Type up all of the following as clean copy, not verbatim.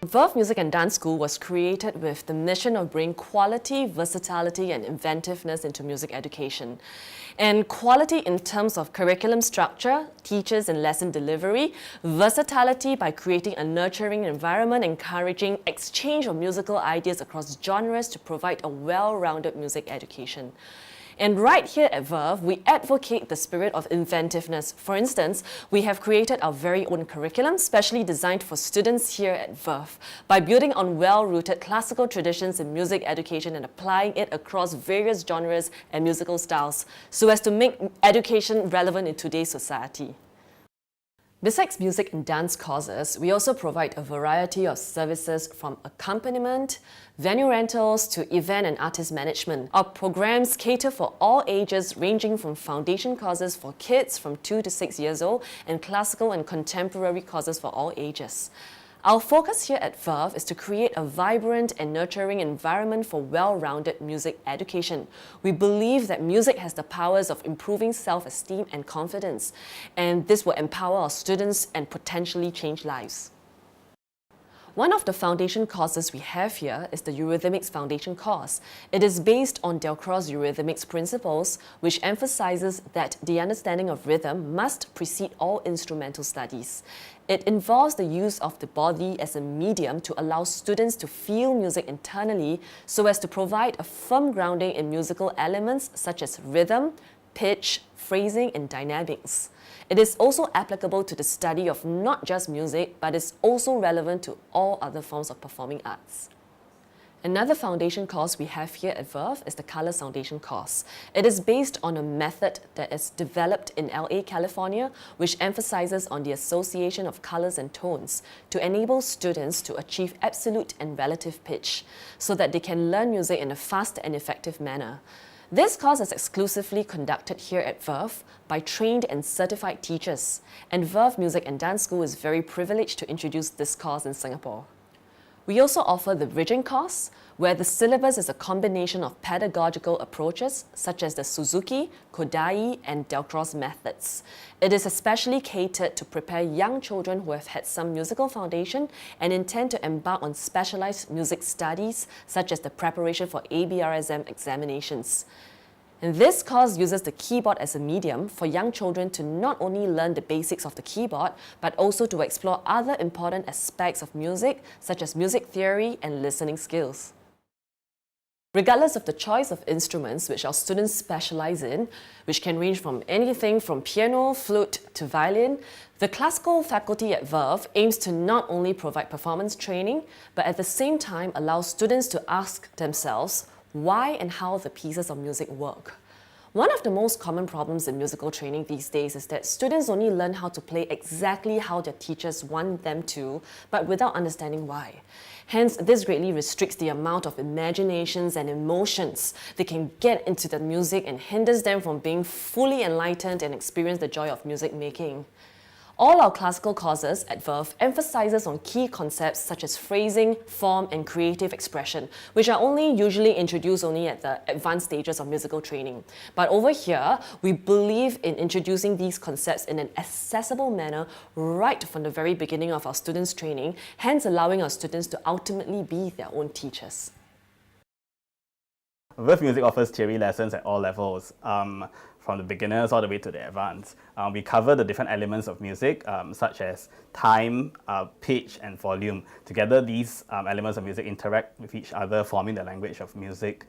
Verve Music and Dance School was created with the mission of bringing quality, versatility and inventiveness into music education. And quality in terms of curriculum structure, teachers and lesson delivery, versatility by creating a nurturing environment encouraging exchange of musical ideas across genres to provide a well-rounded music education. And right here at Verve, we advocate the spirit of inventiveness. For instance, we have created our very own curriculum, specially designed for students here at Verve, by building on well-rooted classical traditions in music education and applying it across various genres and musical styles, so as to make education relevant in today's society. Besides music and dance courses, we also provide a variety of services from accompaniment, venue rentals to event and artist management. Our programs cater for all ages, ranging from foundation courses for kids from 2 to 6 years old and classical and contemporary courses for all ages. Our focus here at Verve is to create a vibrant and nurturing environment for well-rounded music education. We believe that music has the powers of improving self-esteem and confidence, and this will empower our students and potentially change lives. One of the foundation courses we have here is the Eurythmics Foundation course. It is based on Delcroix's Eurythmics principles, which emphasizes that the understanding of rhythm must precede all instrumental studies. It involves the use of the body as a medium to allow students to feel music internally so as to provide a firm grounding in musical elements such as rhythm, pitch, phrasing, and dynamics. It is also applicable to the study of not just music, but is also relevant to all other forms of performing arts. Another foundation course we have here at Verve is the Color Foundation course. It is based on a method that is developed in LA, California, which emphasizes on the association of colors and tones to enable students to achieve absolute and relative pitch so that they can learn music in a fast and effective manner. This course is exclusively conducted here at Verve by trained and certified teachers, and Verve Music and Dance School is very privileged to introduce this course in Singapore. We also offer the Bridging course, where the syllabus is a combination of pedagogical approaches such as the Suzuki, Kodai, and Delcroix methods. It is especially catered to prepare young children who have had some musical foundation and intend to embark on specialized music studies such as the preparation for ABRSM examinations. And this course uses the keyboard as a medium for young children to not only learn the basics of the keyboard, but also to explore other important aspects of music, such as music theory and listening skills. Regardless of the choice of instruments which our students specialize in, which can range from anything from piano, flute to violin, the classical faculty at Verve aims to not only provide performance training, but at the same time allow students to ask themselves why and how the pieces of music work. One of the most common problems in musical training these days is that students only learn how to play exactly how their teachers want them to, but without understanding why. Hence, this greatly restricts the amount of imaginations and emotions they can get into the music and hinders them from being fully enlightened and experience the joy of music making. All our classical courses at Verve emphasizes on key concepts such as phrasing, form, and creative expression, which are only usually introduced only at the advanced stages of musical training. But over here, we believe in introducing these concepts in an accessible manner right from the very beginning of our students' training, hence allowing our students to ultimately be their own teachers. Verve Music offers theory lessons at all levels, from the beginners all the way to the advanced. We cover the different elements of music, such as time, pitch, and volume. Together, these elements of music interact with each other, forming the language of music,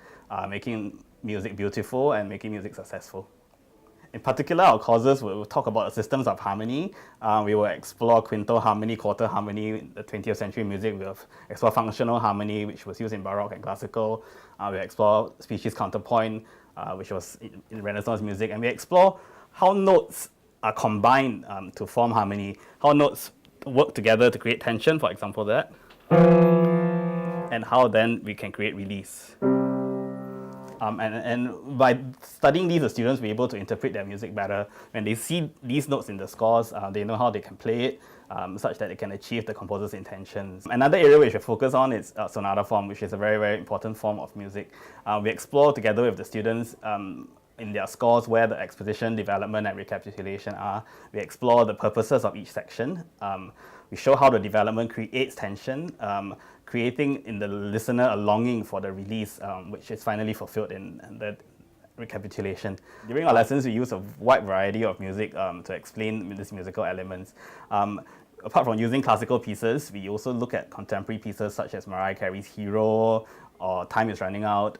making music beautiful and making music successful. In particular, our courses will talk about the systems of harmony. We will explore quintal harmony, quarter harmony in the 20th century music. We'll explore functional harmony, which was used in Baroque and Classical. We'll explore species counterpoint, which was in Renaissance music. And we explore how notes are combined to form harmony, how notes work together to create tension, for example, that, and how then we can create release. And by studying these, the students will be able to interpret their music better. When they see these notes in the scores, they know how they can play it such that they can achieve the composer's intentions. Another area which we focus on is sonata form, which is a very, very important form of music. We explore together with the students in their scores where the exposition, development, and recapitulation are. We explore the purposes of each section. we show how the development creates tension, creating in the listener a longing for the release, which is finally fulfilled in the recapitulation. During our lessons, we use a wide variety of music to explain these musical elements. Apart from using classical pieces, we also look at contemporary pieces such as Mariah Carey's Hero or Time is Running Out.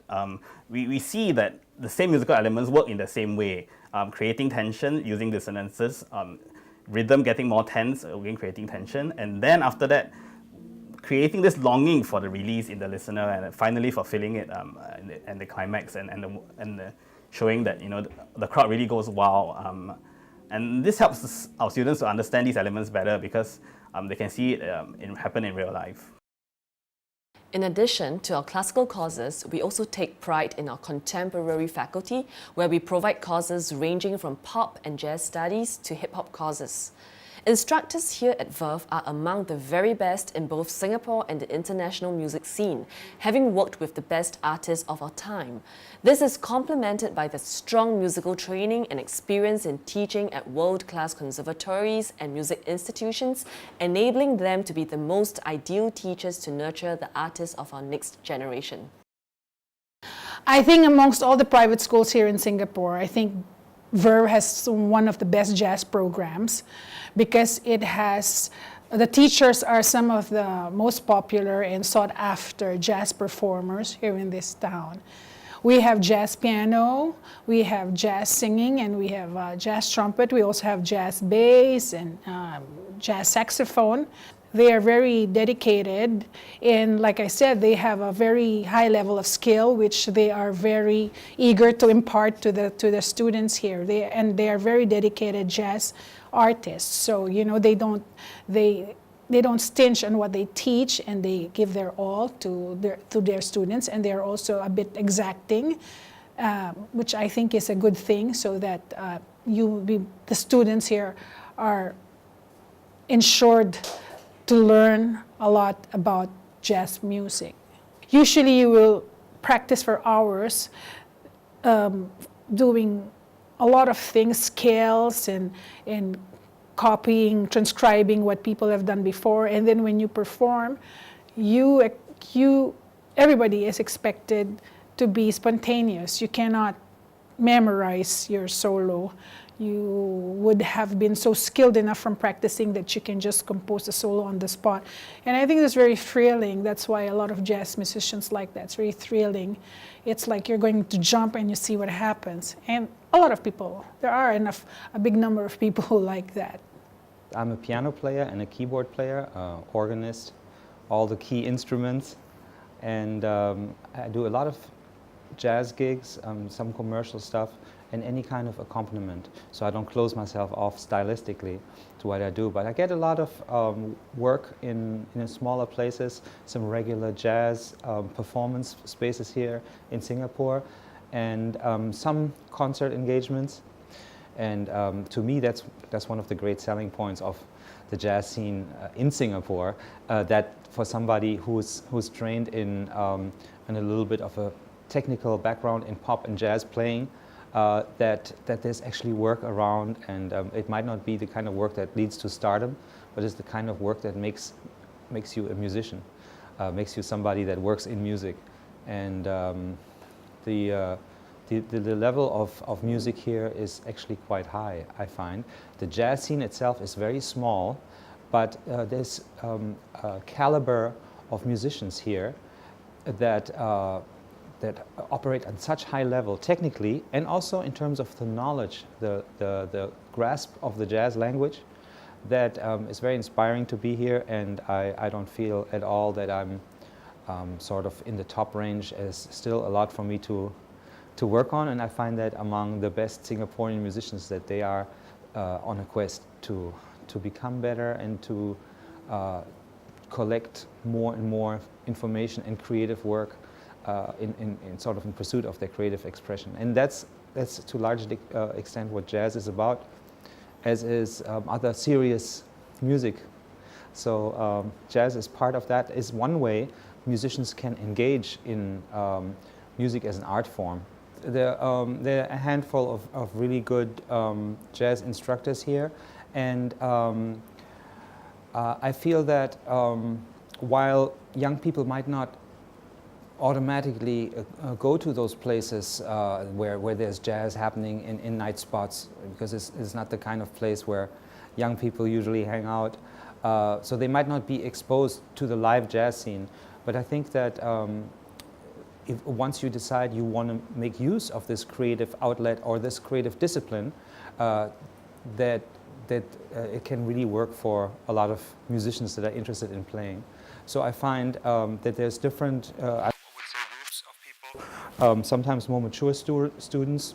We see that the same musical elements work in the same way, creating tension using dissonances, rhythm getting more tense, again creating tension, and then after that, creating this longing for the release in the listener and finally fulfilling it and the climax and showing that the crowd really goes wow. And this helps our students to understand these elements better because they can see it happen in real life. In addition to our classical courses, we also take pride in our contemporary faculty, where we provide courses ranging from pop and jazz studies to hip-hop courses. Instructors here at Verve are among the very best in both Singapore and the international music scene, having worked with the best artists of our time. This is complemented by the strong musical training and experience in teaching at world-class conservatories and music institutions, enabling them to be the most ideal teachers to nurture the artists of our next generation. I think amongst all the private schools here in Singapore, I think Verve has one of the best jazz programs because it has, the teachers are some of the most popular and sought after jazz performers here in this town. We have jazz piano, we have jazz singing, and we have jazz trumpet. We also have jazz bass and jazz saxophone. They are very dedicated, and like I said, they have a very high level of skill, which they are very eager to impart to the students here. They are very dedicated jazz artists. So they don't stinge on what they teach, and they give their all to their students, and they are also a bit exacting, which I think is a good thing, so that the students here are ensured to learn a lot about jazz music. Usually you will practice for hours doing a lot of things, scales and copying, transcribing what people have done before, and then when you perform, everybody is expected to be spontaneous. You cannot memorize your solo. You would have been so skilled enough from practicing that you can just compose a solo on the spot. And I think that's very thrilling. That's why a lot of jazz musicians like that. It's very thrilling. It's like you're going to jump and you see what happens. And a lot of people, there are a big number of people who like that. I'm a piano player and a keyboard player, organist, all the key instruments. And I do a lot of jazz gigs, some commercial stuff, and any kind of accompaniment. So I don't close myself off stylistically to what I do, but I get a lot of work in smaller places, some regular jazz performance spaces here in Singapore, and some concert engagements. And to me, that's one of the great selling points of the jazz scene in Singapore, that for somebody who's trained in a little bit of a technical background in pop and jazz playing, that there's actually work around, and it might not be the kind of work that leads to stardom, but it's the kind of work that makes you a musician, makes you somebody that works in music. And the level of music here is actually quite high, I find. The jazz scene itself is very small, but there's a caliber of musicians here that operate at such high level technically, and also in terms of the knowledge, the grasp of the jazz language, that is very inspiring to be here. And I don't feel at all that I'm sort of in the top range. There's still a lot for me to work on, and I find that among the best Singaporean musicians that they are on a quest to become better and to collect more and more information and creative work in sort of in pursuit of their creative expression. And that's to a large extent what jazz is about, as is other serious music. So jazz is part of that, is one way musicians can engage in music as an art form. There are a handful of really good jazz instructors here, and I feel that while young people might not automatically go to those places where there's jazz happening in night spots, because it's not the kind of place where young people usually hang out. So they might not be exposed to the live jazz scene. But I think that if once you decide you want to make use of this creative outlet or this creative discipline, that it can really work for a lot of musicians that are interested in playing. So I find that there's different groups of people, sometimes more mature students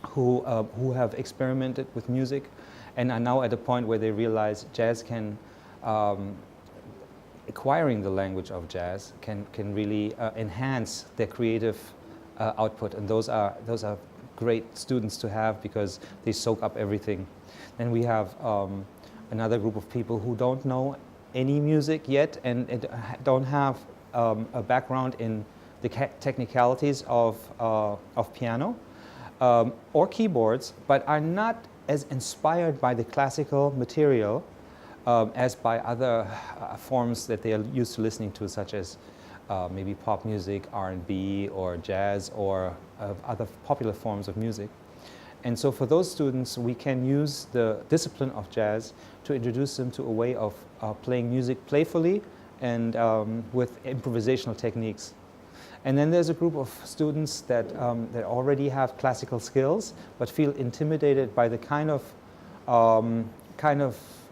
who have experimented with music and are now at a point where they realize jazz can, acquiring the language of jazz can really enhance their creative output, and those are great students to have because they soak up everything. Then we have another group of people who don't know any music yet and don't have a background in the technicalities of piano or keyboards, but are not as inspired by the classical material as by other forms that they are used to listening to, such as maybe pop music, R&B, or jazz, or other popular forms of music. And so for those students, we can use the discipline of jazz to introduce them to a way of playing music playfully and with improvisational techniques. And then there's a group of students that already have classical skills, but feel intimidated by the kind of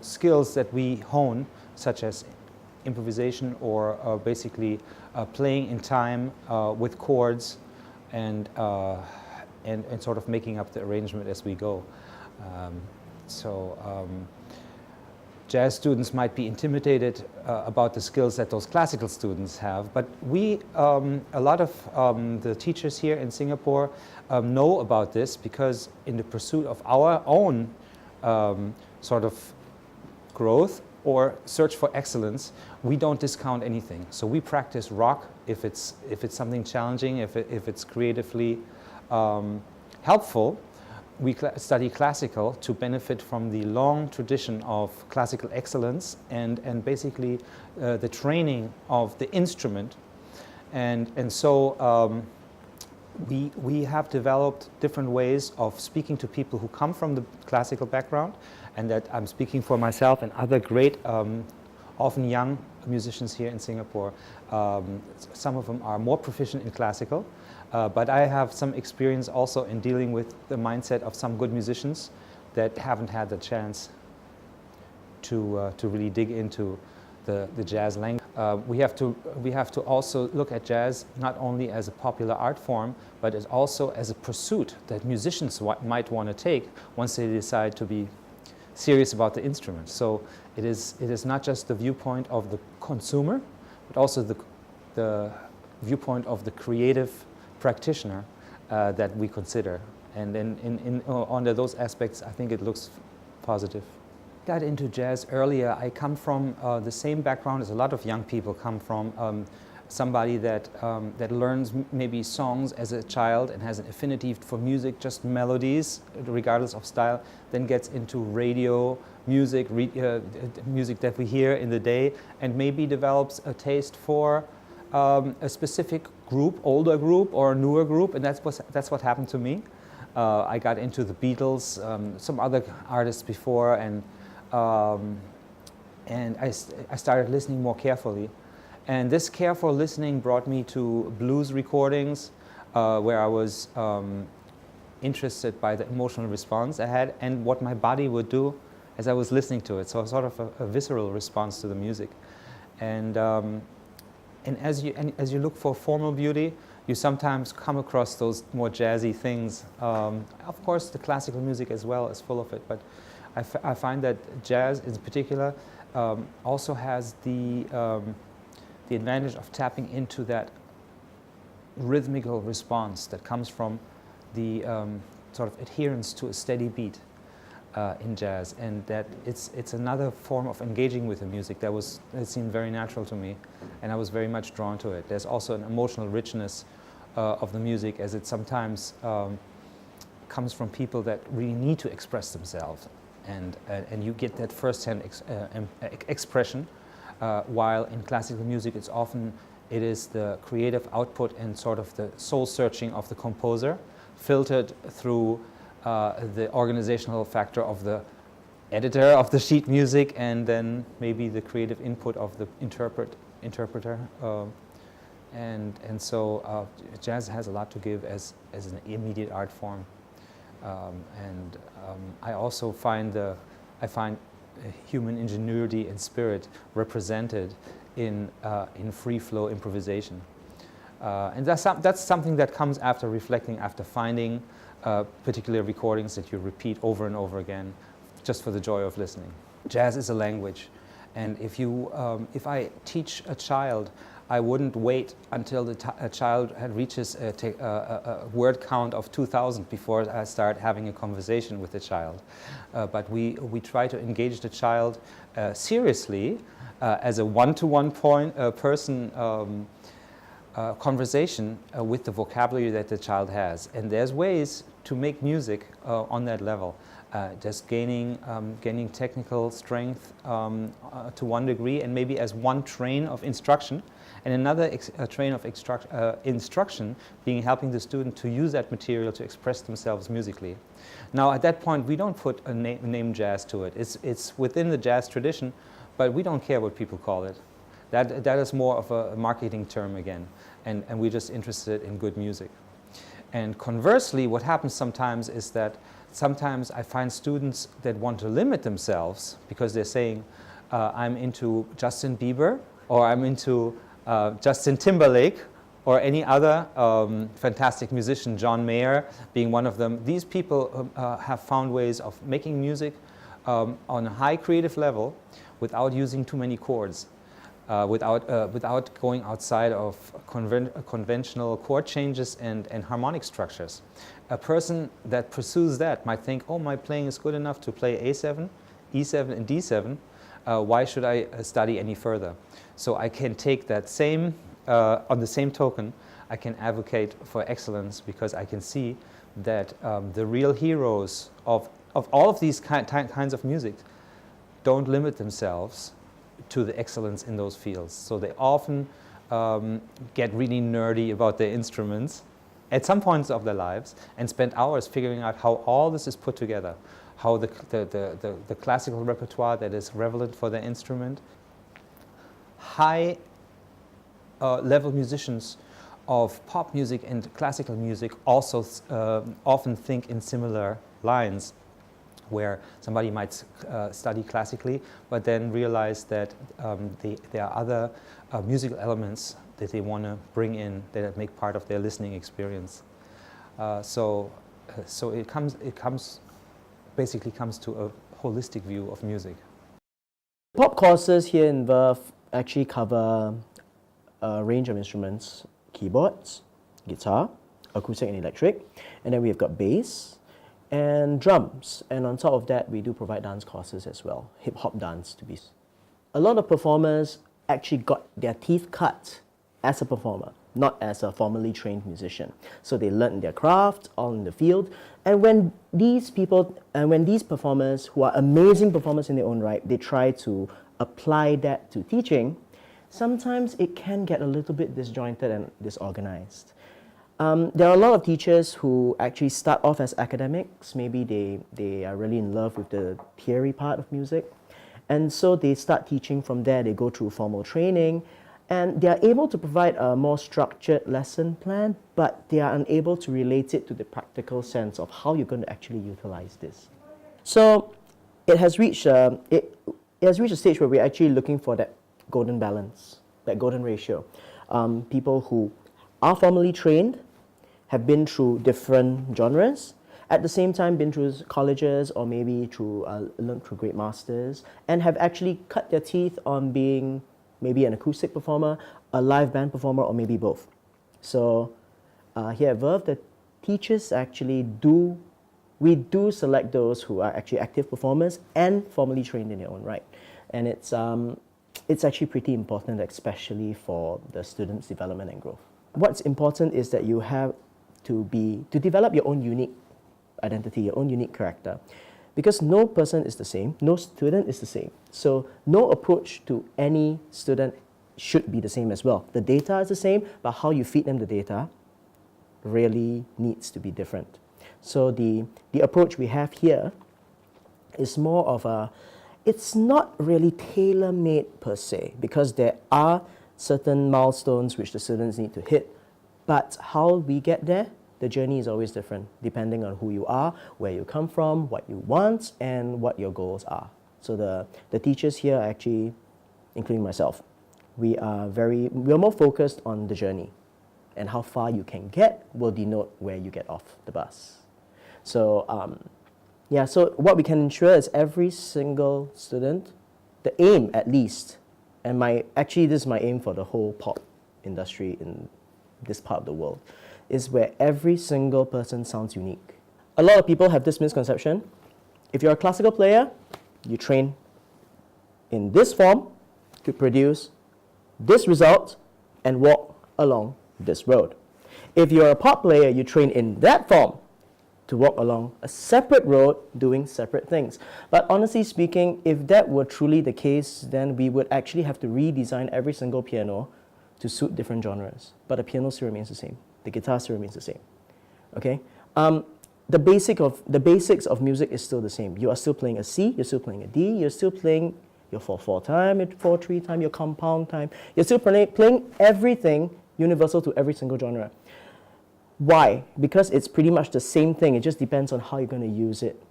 skills that we hone, such as improvisation or basically playing in time with chords and sort of making up the arrangement as we go. Jazz students might be intimidated about the skills that those classical students have, but a lot of the teachers here in Singapore know about this, because in the pursuit of our own sort of growth or search for excellence, we don't discount anything. So we practice rock if it's something challenging, if it's creatively helpful. We study classical to benefit from the long tradition of classical excellence and basically the training of the instrument. And so we have developed different ways of speaking to people who come from the classical background, and that I'm speaking for myself and other great, often young musicians here in Singapore. Some of them are more proficient in classical, but I have some experience also in dealing with the mindset of some good musicians that haven't had the chance to really dig into the jazz language. We have to also look at jazz not only as a popular art form, but as also as a pursuit that musicians might want to take once they decide to be serious about the instrument. So it is not just the viewpoint of the consumer, but also the viewpoint of the creative practitioner that we consider. And then under those aspects, I think it looks positive. Got into jazz earlier. I come from the same background as a lot of young people come from. Somebody that learns maybe songs as a child and has an affinity for music, just melodies, regardless of style, then gets into radio music, music that we hear in the day, and maybe develops a taste for a specific group, older group or a newer group, and that's what happened to me. I got into the Beatles, some other artists before, and I started listening more carefully. And this careful listening brought me to blues recordings where I was interested by the emotional response I had and what my body would do as I was listening to it. So sort of a visceral response to the music. And as you look for formal beauty, you sometimes come across those more jazzy things. Of course, the classical music as well is full of it, but I find that jazz in particular also has the advantage of tapping into that rhythmical response that comes from the sort of adherence to a steady beat in jazz, and that it's another form of engaging with the music that seemed very natural to me, and I was very much drawn to it. There's also an emotional richness of the music, as it sometimes comes from people that really need to express themselves, and you get that first-hand expression, while in classical music it is the creative output and sort of the soul searching of the composer, filtered through the organizational factor of the editor of the sheet music, and then maybe the creative input of the interpreter. And so jazz has a lot to give as an immediate art form. I also find human ingenuity and spirit represented in free flow improvisation. And that's something that comes after reflecting, after finding particular recordings that you repeat over and over again, just for the joy of listening. Jazz is a language, and if I teach a child, I wouldn't wait until a child reaches a word count of 2,000 before I start having a conversation with the child. But we try to engage the child seriously as a one-to-one person conversation with the vocabulary that the child has. And there's ways to make music on that level. Just gaining technical strength to one degree, and maybe as one train of instruction, and another train of instruction being helping the student to use that material to express themselves musically. Now, at that point, we don't put a name jazz to it. It's within the jazz tradition, but we don't care what people call it. That is more of a marketing term again, and we're just interested in good music. And conversely, what happens sometimes is that sometimes I find students that want to limit themselves because they're saying, I'm into Justin Bieber, or I'm into Justin Timberlake, or any other fantastic musician, John Mayer being one of them. These people have found ways of making music on a high creative level without using too many chords, without going outside of conventional chord changes and harmonic structures. A person that pursues that might think, oh, my playing is good enough to play A7, E7, and D7. Why should I study any further? So I can take that same, on the same token, I can advocate for excellence, because I can see that the real heroes of all of these kinds of music don't limit themselves to the excellence in those fields. So they often get really nerdy about their instruments at some points of their lives and spend hours figuring out how all this is put together, how the classical repertoire that is relevant for their instrument. High level musicians of pop music and classical music also often think in similar lines, where somebody might study classically, but then realize that there are other musical elements that they want to bring in that make part of their listening experience. So it basically comes to a holistic view of music. Pop courses here in Verve actually cover a range of instruments: keyboards, guitar, acoustic and electric, and then we've got bass and drums. And on top of that, we do provide dance courses as well, hip-hop dance to be. A lot of performers actually got their teeth cut as a performer, not as a formally trained musician. So they learned their craft all in the field. And when these performers, who are amazing performers in their own right, they try to apply that to teaching, sometimes it can get a little bit disjointed and disorganized. There are a lot of teachers who actually start off as academics. Maybe they are really in love with the theory part of music. And so they start teaching from there. They go through formal training, and they are able to provide a more structured lesson plan, but they are unable to relate it to the practical sense of how you're going to actually utilize this. So it has reached a stage where we're actually looking for that golden balance, that golden ratio. People who are formally trained, have been through different genres, at the same time been through colleges or maybe learned through great masters, and have actually cut their teeth on being maybe an acoustic performer, a live band performer, or maybe both. So here at Verve, the teachers actually we do select those who are actually active performers and formally trained in their own right. And it's actually pretty important, especially for the students' development and growth. What's important is that you have to develop your own unique identity, your own unique character. because no person is the same, no student is the same. So no approach to any student should be the same as well. The data is the same, but how you feed them the data really needs to be different. So the approach we have here is more of a, it's not really tailor-made per se, because there are certain milestones which the students need to hit, but how we get there, the journey is always different, depending on who you are, where you come from, what you want, and what your goals are. So the teachers here are actually, including myself, we are more focused on the journey, and how far you can get will denote where you get off the bus. So yeah, so what we can ensure is every single student, the aim at least, and actually this is my aim for the whole pop industry in this part of the world, is where every single person sounds unique. A lot of people have this misconception. If you're a classical player, you train in this form to produce this result and walk along this road. If you're a pop player, you train in that form to walk along a separate road doing separate things. But honestly speaking, if that were truly the case, then we would actually have to redesign every single piano to suit different genres. But the piano still remains the same. The guitar still remains the same. Okay? The basics of music is still the same. You are still playing a C, you're still playing a D, you're still playing your 4/4 time, your 4/3 time, your compound time. You're still playing everything universal to every single genre. Why? Because it's pretty much the same thing. It just depends on how you're going to use it.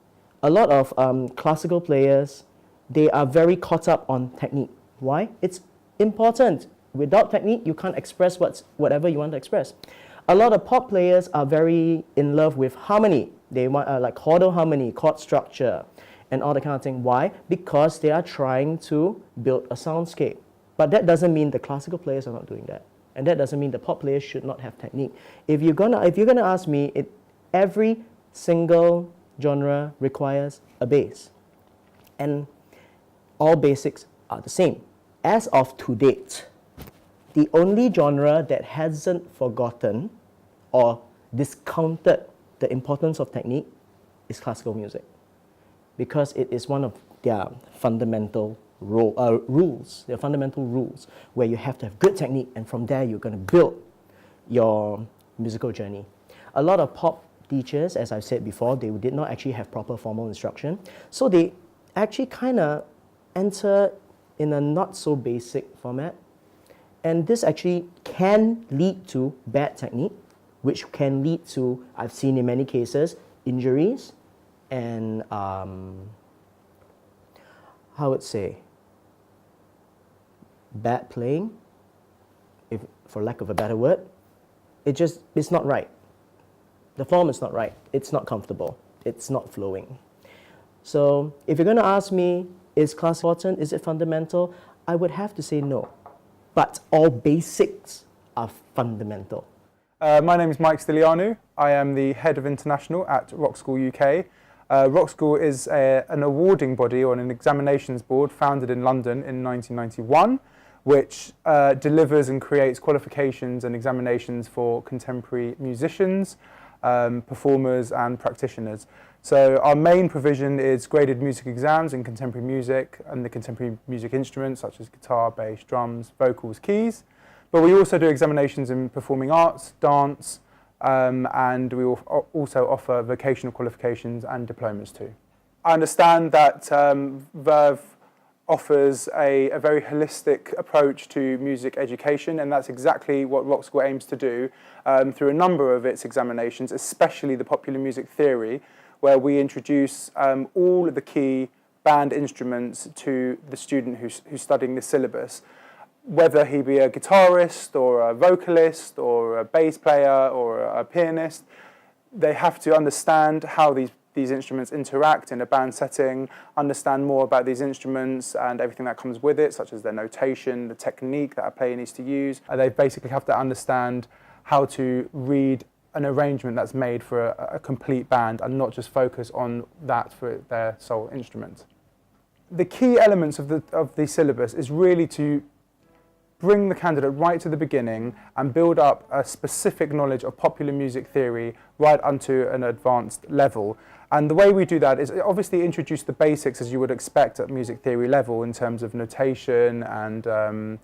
A lot of classical players, they are very caught up on technique. Why? It's important. Without technique, you can't express whatever you want to express. A lot of pop players are very in love with harmony. They want like chordal harmony, chord structure, and all that kind of thing. Why? Because they are trying to build a soundscape. But that doesn't mean the classical players are not doing that. And that doesn't mean the pop players should not have technique. If you're gonna ask me, every single genre requires a bass. And all basics are the same. As of to date, the only genre that hasn't forgotten or discounted the importance of technique is classical music, because it is one of their fundamental rules. There are fundamental rules where you have to have good technique, and from there you're going to build your musical journey. A lot of pop teachers, as I've said before, they did not actually have proper formal instruction, so they actually kind of enter in a not so basic format, and this actually can lead to bad technique, which can lead to, I've seen in many cases, injuries and how would say, bad playing, if for lack of a better word. It's not right. The form is not right. It's not comfortable. It's not flowing. So if you're going to ask me, is class important? Is it fundamental? I would have to say no. But all basics are fundamental. My name is Mike Stilianu. I am the head of international at Rock School UK. Rock School is an awarding body or an examinations board founded in London in 1991, which delivers and creates qualifications and examinations for contemporary musicians, performers and practitioners. So our main provision is graded music exams in contemporary music and the contemporary music instruments such as guitar, bass, drums, vocals, keys. But we also do examinations in performing arts, dance, and we also offer vocational qualifications and diplomas too. I understand that Verve offers a very holistic approach to music education, and that's exactly what Rock School aims to do through a number of its examinations, especially the popular music theory, where we introduce all of the key band instruments to the student who's studying this syllabus. Whether he be a guitarist or a vocalist or a bass player or a pianist, they have to understand how these instruments interact in a band setting, understand more about these instruments and everything that comes with it, such as their notation, the technique that a player needs to use. They basically have to understand how to read an arrangement that's made for a complete band and not just focus on that for their sole instrument. The key elements of the syllabus is really to bring the candidate right to the beginning and build up a specific knowledge of popular music theory right onto an advanced level. And the way we do that is obviously introduce the basics as you would expect at music theory level in terms of notation and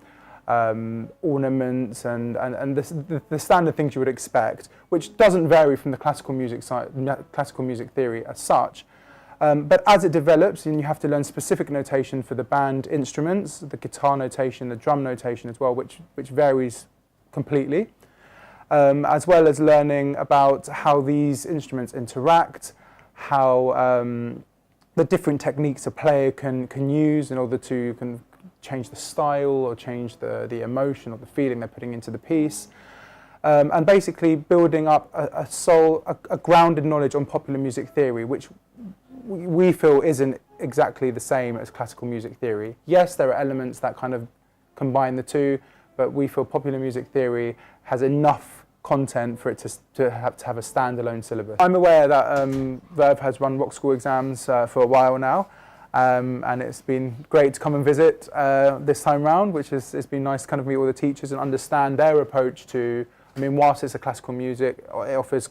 ornaments and the standard things you would expect, which doesn't vary from the classical music theory as such. But as it develops, and you have to learn specific notation for the band instruments, the guitar notation, the drum notation as well, which varies completely, as well as learning about how these instruments interact, how the different techniques a player can use in order to change the style or change the emotion or the feeling they're putting into the piece. And basically building up a grounded knowledge on popular music theory, which we feel isn't exactly the same as classical music theory. Yes, there are elements that kind of combine the two, but we feel popular music theory has enough content for it to have a standalone syllabus. I'm aware that Verve has run Rock School exams for a while now, and it's been great to come and visit this time round, it's been nice to kind of meet all the teachers and understand their approach to, I mean, whilst it's a classical music, it offers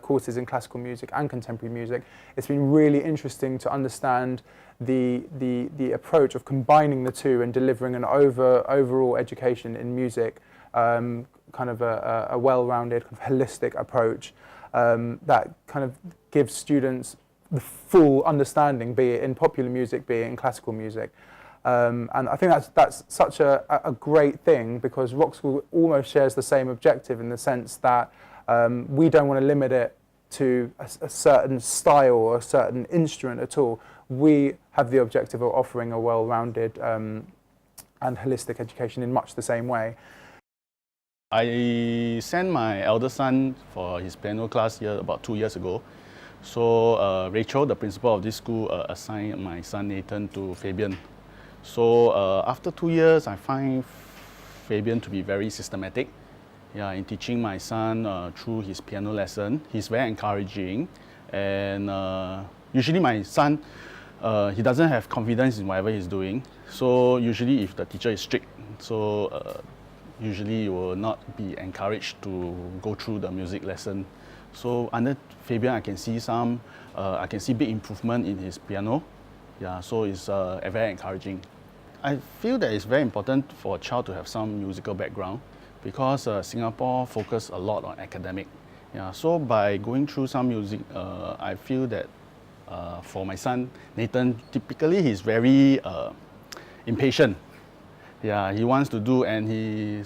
courses in classical music and contemporary music. It's been really interesting to understand the approach of combining the two and delivering an overall education in music, kind of a well-rounded, kind of holistic approach that kind of gives students the full understanding, be it in popular music, be it in classical music. And I think that's such a great thing, because Rock School almost shares the same objective in the sense that we don't want to limit it to a certain style or a certain instrument at all. We have the objective of offering a well-rounded and holistic education in much the same way. I sent my elder son for his piano class here about 2 years ago. So Rachel, the principal of this school, assigned my son Nathan to Fabian. So after 2 years, I find Fabian to be very systematic. Yeah, in teaching my son through his piano lesson. He's very encouraging, and usually my son, he doesn't have confidence in whatever he's doing. So usually if the teacher is strict, so usually you will not be encouraged to go through the music lesson. So under Fabian, I can see big improvement in his piano. Yeah, so it's very encouraging. I feel that it's very important for a child to have some musical background, because Singapore focuses a lot on academic. Yeah, so by going through some music, I feel that for my son Nathan, typically he's very impatient. Yeah, he wants to do, and he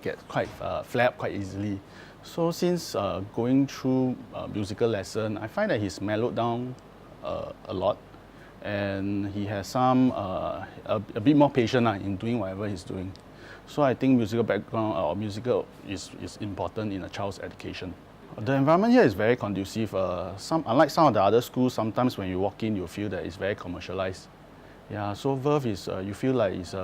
gets quite flare up quite easily. So since going through musical lesson, I find that he's mellowed down a lot, and he has a bit more patient in doing whatever he's doing. So I think musical background or musical is important in a child's education. The environment here is very conducive. Unlike some of the other schools, sometimes when you walk in, you feel that it's very commercialized. Yeah, so Verve is, you feel like it's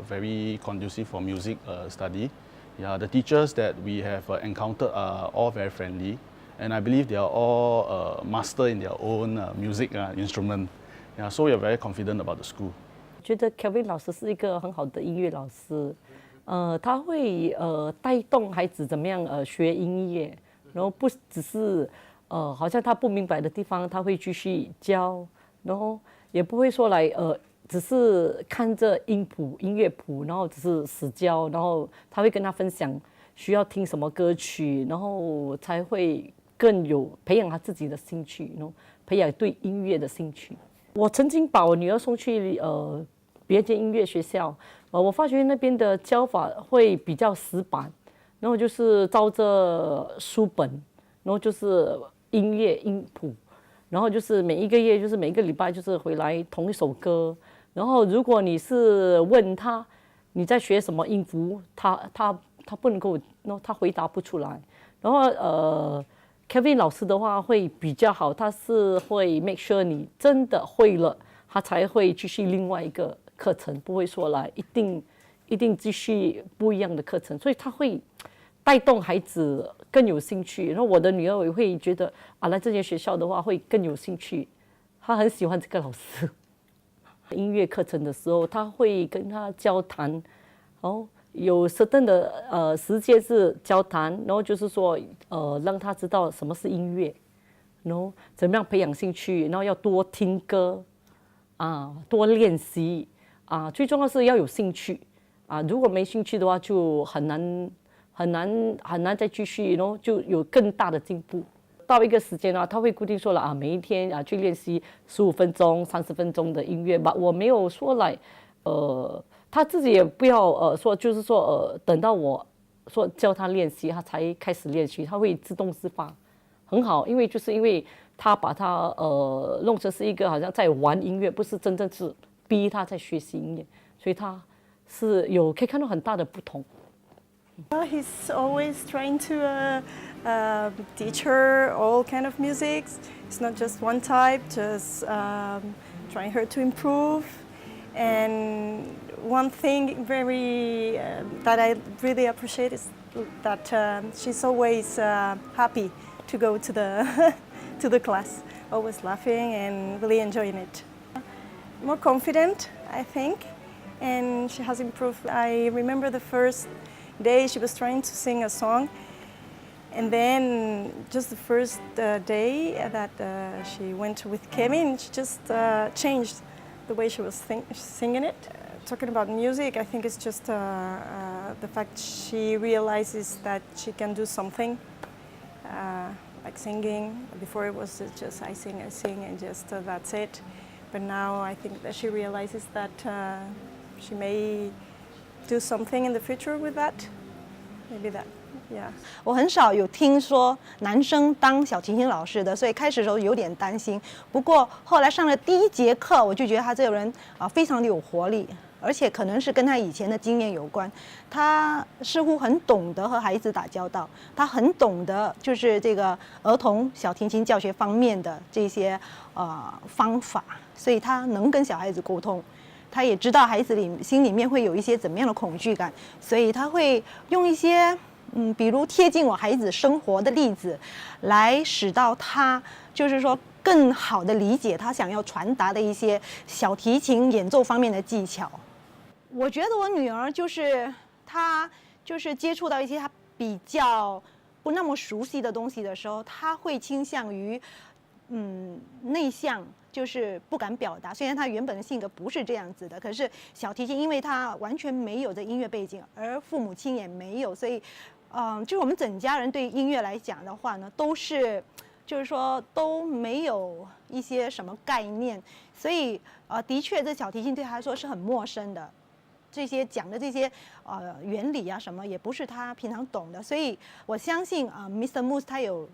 very conducive for music study. Yeah, the teachers that we have encountered are all very friendly, and I believe they are all master in their own music instrument. Yeah, so we are very confident about the school. 我觉得 Kevin 老师是一个很好的音乐老师，他会带动孩子怎么样学音乐，然后不只是好像他不明白的地方他会继续教，然后也不会说来只是看着音谱、音乐谱，然后只是死教，然后他会跟他分享需要听什么歌曲，然后才会更有培养他自己的兴趣，然后培养对音乐的兴趣。我曾经把我女儿送去别间音乐学校，我发觉那边的教法会比较死板，然后就是照着书本，然后就是音乐音谱，然后就是每一个月就是每一个礼拜就是回来同一首歌，然后如果你是问他你在学什么音符，他不能够，然后他回答不出来，然后Kevin 老师的话会比较好，他是会 make sure 你真的会了，他才会继续另外一个课程，不会说来一定继续不一样的课程，所以他会带动孩子更有兴趣。然后我的女儿也会觉得来这间学校的话会更有兴趣，她很喜欢这个老师。音乐课程的时候，他会跟他交谈，哦，有 certain 的时间是交谈，然后就是说让他知道什么是音乐，然后怎么样培养兴趣，然后要多听歌，多练习，最重要是要有兴趣，如果没兴趣的话就很难再继续，然后就有更大的进步。到一个时间他会固定说了每一天去练习15分钟、30分钟的音乐吧。我没有说来，他自己也不要说，就是说等到我说教他练习，他才开始练习，他会自动自发，很好。因为他把他弄成是一个好像在玩音乐，不是真正是逼他在学习音乐，所以他是可以看到很大的不同。He's always trying to teach her all kind of music. It's not just one type, just trying her to improve. And one thing that I really appreciate is that she's always happy to go to the to the class, always laughing and really enjoying it. More confident, I think, and she has improved. I remember the first day she was trying to sing a song, and then just the first day that she went with Kevin, she just changed the way she was singing it. Talking about music, I think it's just the fact she realizes that she can do something, like singing. Before it was just I sing, and just that's it. But now I think that she realizes that she may do something in the future with that. Maybe that, yeah. 我很少有听说男生当小提琴老师的，所以开始的时候有点担心。不过后来上了第1节课，我就觉得他这个人非常的有活力，而且可能是跟他以前的经验有关。他似乎很懂得和孩子打交道，他很懂得就是这个儿童小提琴教学方面的这些方法，所以他能跟小孩子沟通。他也知道孩子心里面会有一些怎么样的恐惧感，所以他会用一些比如贴近我孩子生活的例子，来使到他就是说更好的理解他想要传达的一些小提琴演奏方面的技巧。我觉得我女儿就是她就是接触到一些她比较不那么熟悉的东西的时候，她会倾向于内向。就是不敢表达，虽然他原本的性格不是这样子的，可是小提琴因为他完全没有这音乐背景，而父母亲也没有，所以，就是我们整家人对音乐来讲的话呢，都是，就是说都没有一些什么概念，所以的确这小提琴对他来说是很陌生的，这些讲的这些原理啊什么也不是他平常懂的，所以我相信Mr. Moose 他有。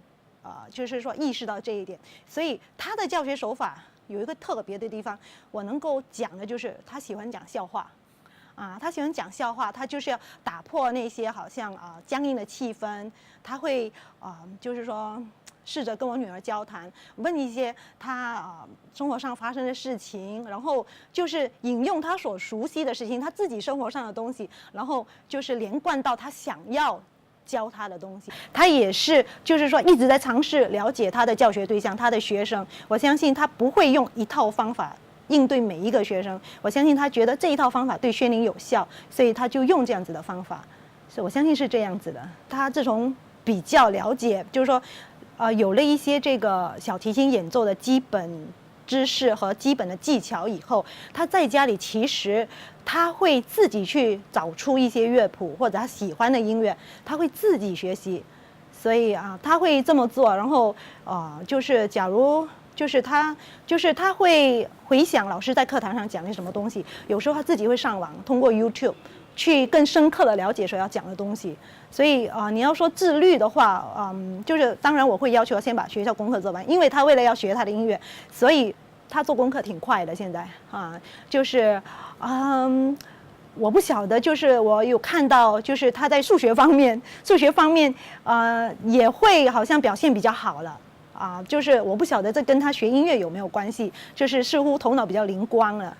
就是说意识到这一点，所以他的教学手法有一个特别的地方，我能够讲的就是他喜欢讲笑话，他喜欢讲笑话，他就是要打破那些好像僵硬的气氛，他会就是说试着跟我女儿交谈，问一些他生活上发生的事情，然后就是引用他所熟悉的事情，他自己生活上的东西，然后就是连贯到他想要教他的东西。他也是就是说一直在尝试了解他的教学对象，他的学生。我相信他不会用一套方法应对每一个学生，我相信他觉得这一套方法对薛宁有效，所以他就用这样子的方法。所以我相信是这样子的。他自从比较了解，就是说有了一些这个小提琴演奏的基本知识和基本的技巧以后，他在家里其实他会自己去找出一些乐谱或者他喜欢的音乐，他会自己学习，所以他会这么做。然后就是假如就是他会回想老师在课堂上讲的什么东西，有时候他自己会上网通过 YouTube 去更深刻的了解所要讲的东西。所以你要说自律的话，就是当然我会要求先把学校功课做完，因为他为了要学他的音乐，所以他做功课挺快的。现在就是我不晓得，就是我有看到，就是他在数学方面也会好像表现比较好了。就是我不晓得这跟他学音乐有没有关系，就是似乎头脑比较灵光了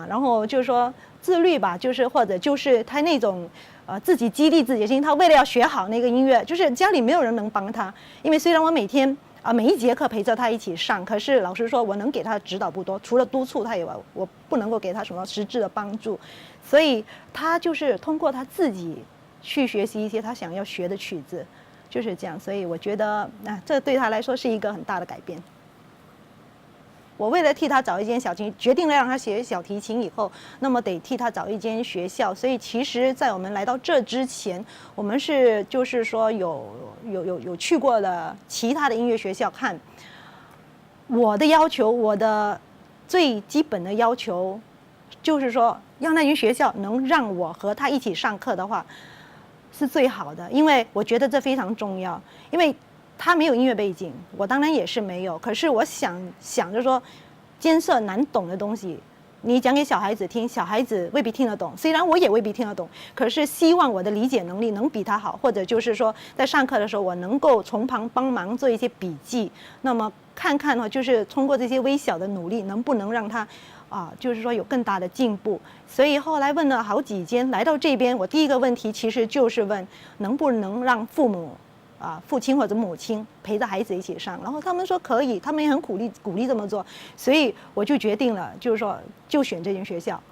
然后就是说自律吧，就是或者就是他那种自己激励自己的心，他为了要学好那个音乐，就是家里没有人能帮他，因为虽然我每天每一节课陪着他一起上，可是老实说，我能给他的指导不多，除了督促他以外，我不能够给他什么实质的帮助，所以他就是通过他自己去学习一些他想要学的曲子，就是这样。所以我觉得，这对他来说是一个很大的改变。我为了替他找一间小提，决定了让他学小提琴以后，那么得替他找一间学校。所以其实，在我们来到这之前，我们是就是说有去过了其他的音乐学校看。我的要求，我的最基本的要求，就是说，要那间学校能让我和他一起上课的话，是最好的，因为我觉得这非常重要，因为。他没有音乐背景，我当然也是没有。可是我想着说，艰涩难懂的东西，你讲给小孩子听，小孩子未必听得懂。虽然我也未必听得懂，可是希望我的理解能力能比他好，或者就是说，在上课的时候，我能够从旁帮忙做一些笔记。那么看看呢，就是通过这些微小的努力，能不能让他就是说有更大的进步。所以后来问了好几间，来到这边，我第一个问题其实就是问，能不能让父亲或者母亲陪着孩子一起上，然后他们说可以，他们也很鼓励这么做，所以我就决定了，就是说就选这间学校，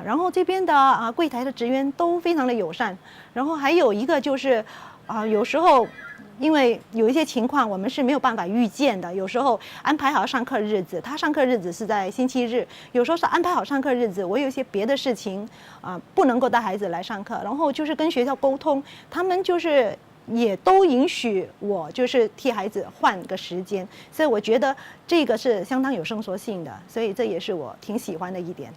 然后这边的柜台的职员都非常的友善，然后还有一个就是有时候因为有一些情况我们是没有办法预见的，有时候安排好上课日子，他上课日子是在星期日，有时候是安排好上课日子，我有一些别的事情不能够带孩子来上课，然后就是跟学校沟通，他们就是也都允许我就是替孩子换个时间，所以我觉得这个是相当有伸缩性的，所以这也是我挺喜欢的一点。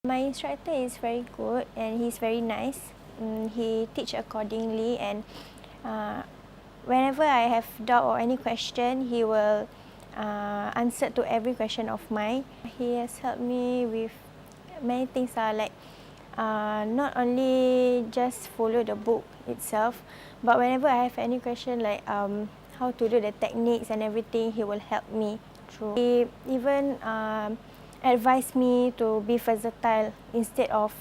My instructor is very good and he's very nice. He teach accordingly and whenever I have doubt or any question, he will answer to every question of mine. He has helped me with many things like not only just follow the book itself, but whenever I have any question like how to do the techniques and everything, he will help me through. He even advised me to be versatile instead of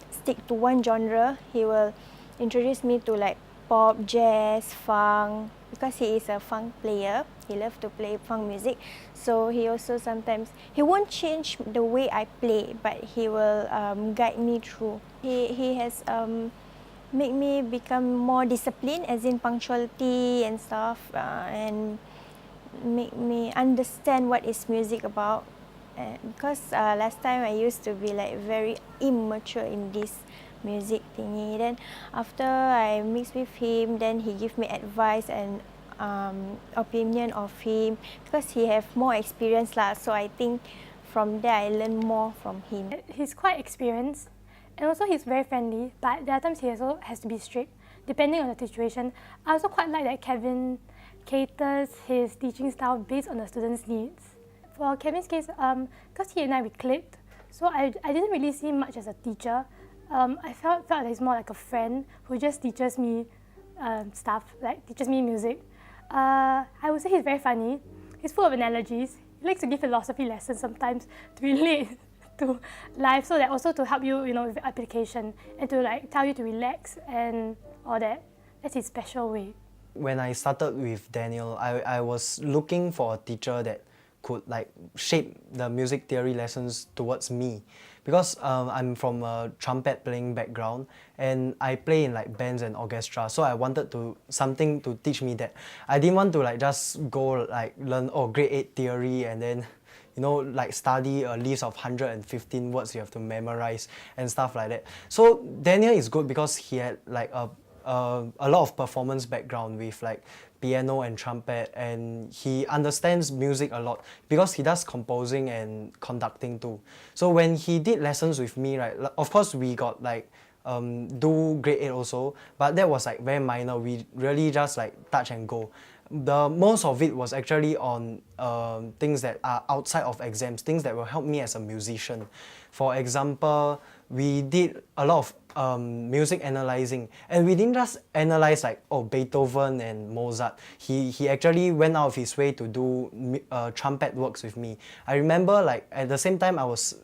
stick to one genre. He will introduce me to like pop, jazz, funk, because he is a funk player. He loves to play funk music, so he also sometimes, he won't change the way I play, but he will guide me through. He has made me become more disciplined, as in punctuality and stuff, and make me understand what is music about. Because last time I used to be like very immature in this music thingy. Then after I mixed with him, then he give me advice and opinion of him, because he have more experience lah. So I think from there I learn more from him. He's quite experienced, and also he's very friendly. But there are times he also has to be strict, depending on the situation. I also quite like that Kevin caters his teaching style based on the students' needs. For Kevin's case, because he and I we clicked, so I didn't really see him much as a teacher. I felt that he's more like a friend who just teaches me stuff, like teaches me music. I would say he's very funny. He's full of analogies. He likes to give philosophy lessons sometimes to relate to life, so that also to help you, with application and to like tell you to relax and all that. That's his special way. When I started with Daniel, I was looking for a teacher that could like shape the music theory lessons towards me, because I'm from a trumpet playing background and I play in like bands and orchestra, so I wanted something to teach me that. I didn't want to like just go like learn grade 8 theory and then like study a list of 115 words you have to memorize and stuff like that. So Daniel is good because he had like a lot of performance background with like piano and trumpet, and he understands music a lot because he does composing and conducting too. So when he did lessons with me, right, of course we got like do grade 8 also, but that was like very minor. We really just like touch and go. The most of it was actually on things that are outside of exams, things that will help me as a musician. For example, we did a lot of music analyzing, and we didn't just analyze like Beethoven and Mozart. He actually went out of his way to do trumpet works with me. I remember like at the same time I was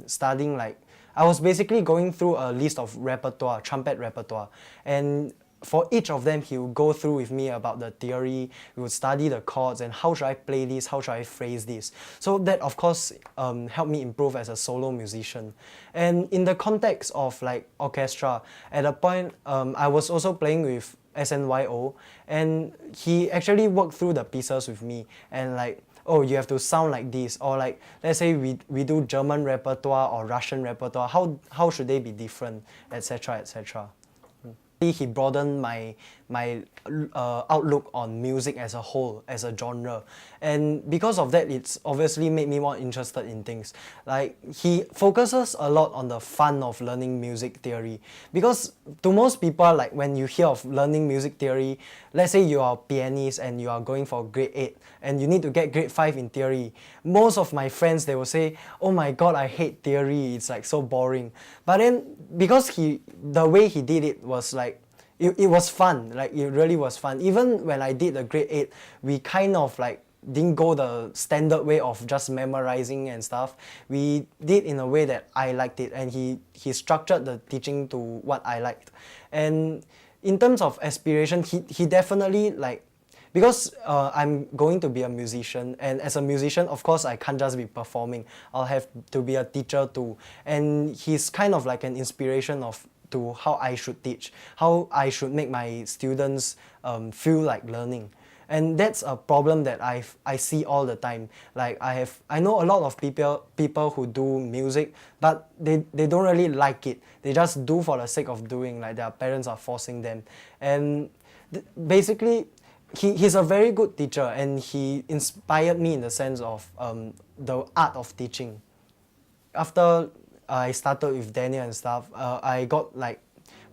studying like I was basically going through a list of repertoire, trumpet repertoire, and for each of them, he would go through with me about the theory. We would study the chords and how should I play this, how should I phrase this. So that, of course, helped me improve as a solo musician. And in the context of like orchestra, at a point, I was also playing with SNYO, and he actually worked through the pieces with me and like, oh, you have to sound like this, or like, let's say we do German repertoire or Russian repertoire, how should they be different, etc., etc. He broadened my outlook on music as a whole, as a genre, and because of that, it's obviously made me more interested in things. Like, he focuses a lot on the fun of learning music theory, because to most people, like when you hear of learning music theory, let's say you are a pianist and you are going for grade 8 and you need to get grade 5 in theory, most of my friends, they will say, oh my god, I hate theory, it's like so boring. But then because the way he did it was like, it was fun, like it really was fun. Even when I did the grade 8, we kind of like didn't go the standard way of just memorizing and stuff. We did in a way that I liked it, and he structured the teaching to what I liked. And in terms of aspiration, he definitely like, because I'm going to be a musician, and as a musician, of course, I can't just be performing. I'll have to be a teacher too. And he's kind of like an inspiration to how I should teach, how I should make my students feel like learning. And that's a problem that I see all the time. Like I know a lot of people who do music, but they don't really like it. They just do for the sake of doing, like their parents are forcing them. And basically, he's a very good teacher, and he inspired me in the sense of the art of teaching. After I started with Daniel and stuff, I got like,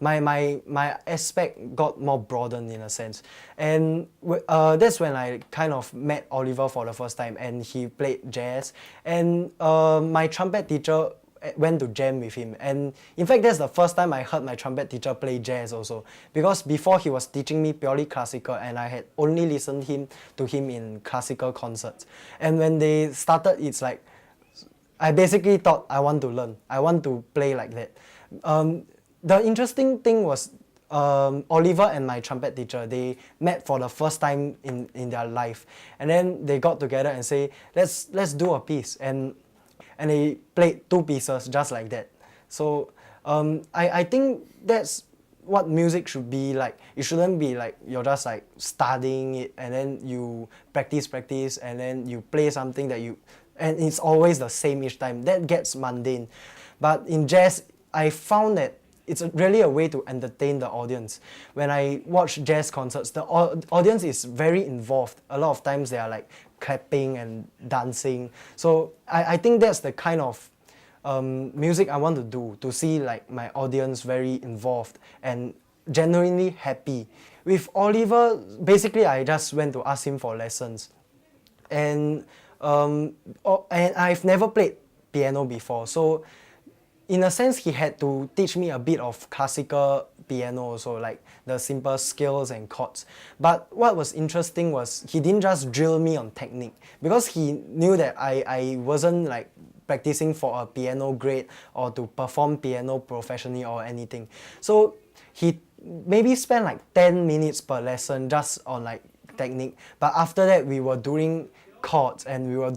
my aspect got more broadened in a sense. And that's when I kind of met Oliver for the first time, and he played jazz. And my trumpet teacher went to jam with him. And in fact, that's the first time I heard my trumpet teacher play jazz also. Because before, he was teaching me purely classical, and I had only listened to him in classical concerts. And when they started, it's like, I basically thought I want to learn. I want to play like that. The interesting thing was Oliver and my trumpet teacher, they met for the first time in their life. And then they got together and say, let's do a piece. And they played 2 pieces just like that. So I think that's what music should be like. It shouldn't be like you're just like studying it and then you practice and then you play something and it's always the same each time. That gets mundane. But in jazz, I found that it's really a way to entertain the audience. When I watch jazz concerts, the audience is very involved. A lot of times they are like clapping and dancing. So I think that's the kind of music I want to do, to see like my audience very involved and genuinely happy. With Oliver, basically I just went to ask him for lessons. And I've never played piano before, so in a sense he had to teach me a bit of classical piano also, like the simple scales and chords. But what was interesting was he didn't just drill me on technique, because he knew that I wasn't like practicing for a piano grade or to perform piano professionally or anything. So he maybe spent like 10 minutes per lesson just on like technique, but after that we were doing chords and we were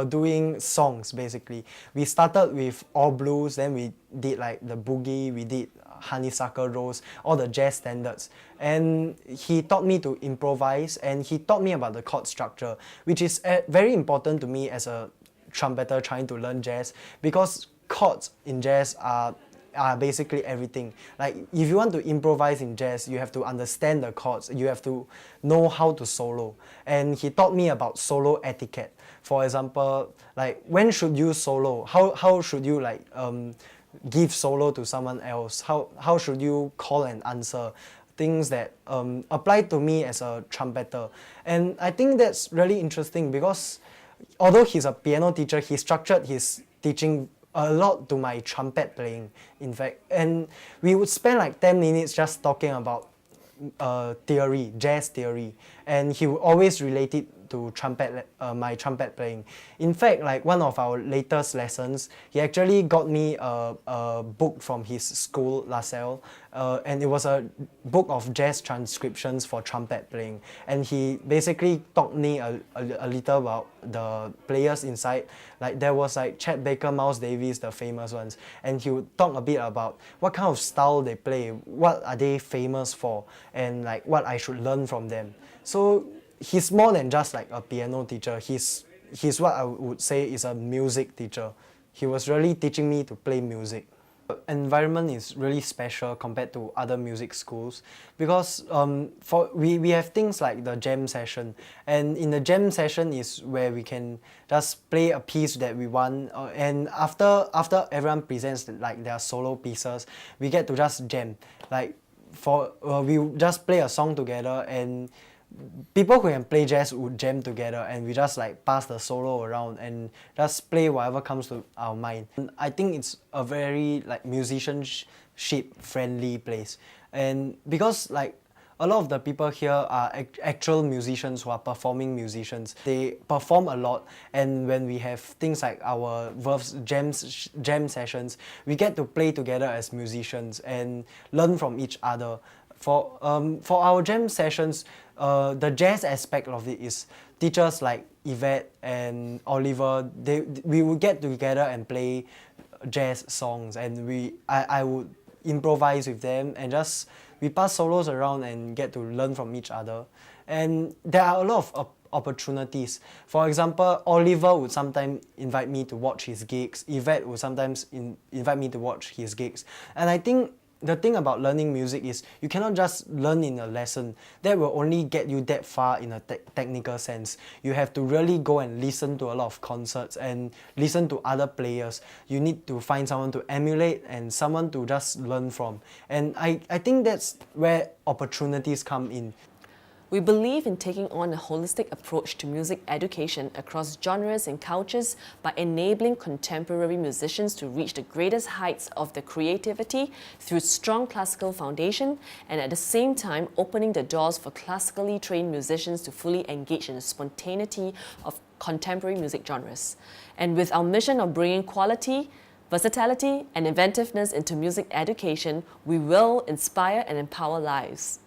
doing songs basically. We started with all blues, then we did like the boogie, we did honeysuckle rose, all the jazz standards. And he taught me to improvise, and he taught me about the chord structure, which is very important to me as a trumpeter trying to learn jazz, because chords in jazz are basically everything. Like if you want to improvise in jazz, you have to understand the chords, you have to know how to solo. And he taught me about solo etiquette. For example, like when should you solo? How should you like give solo to someone else? How should you call and answer? Things that apply to me as a trumpeter. And I think that's really interesting, because although he's a piano teacher, he structured his teaching a lot to my trumpet playing, in fact. And we would spend like 10 minutes just talking about theory, jazz theory, and he would always relate it to my trumpet playing. In fact, like one of our latest lessons, he actually got me a book from his school, LaSalle, and it was a book of jazz transcriptions for trumpet playing. And he basically taught me a little about the players inside. Like there was like Chet Baker, Miles Davis, the famous ones, and he would talk a bit about what kind of style they play, what are they famous for, and like what I should learn from them. So he's more than just like a piano teacher. He's what I would say is a music teacher. He was really teaching me to play music. Environment is really special compared to other music schools because we have things like the jam session, and in the jam session is where we can just play a piece that we want, and after everyone presents like their solo pieces, we get to just jam. Like we just play a song together, and people who can play jazz would jam together, and we just like pass the solo around and just play whatever comes to our mind. And I think it's a very like musicianship friendly place, and because like a lot of the people here are actual musicians who are performing musicians. They perform a lot, and when we have things like our Verve's jam sessions, we get to play together as musicians and learn from each other. For our jam sessions, the jazz aspect of it is teachers like Yvette and Oliver, we would get together and play jazz songs, and I would improvise with them, and just we pass solos around and get to learn from each other. And there are a lot of opportunities. For example, Oliver would sometimes invite me to watch his gigs. Yvette would sometimes invite me to watch his gigs. And I think the thing about learning music is you cannot just learn in a lesson. That will only get you that far in a technical sense. You have to really go and listen to a lot of concerts and listen to other players. You need to find someone to emulate and someone to just learn from. And I think that's where opportunities come in. We believe in taking on a holistic approach to music education across genres and cultures by enabling contemporary musicians to reach the greatest heights of their creativity through strong classical foundation, and at the same time opening the doors for classically trained musicians to fully engage in the spontaneity of contemporary music genres. And with our mission of bringing quality, versatility, and inventiveness into music education, we will inspire and empower lives.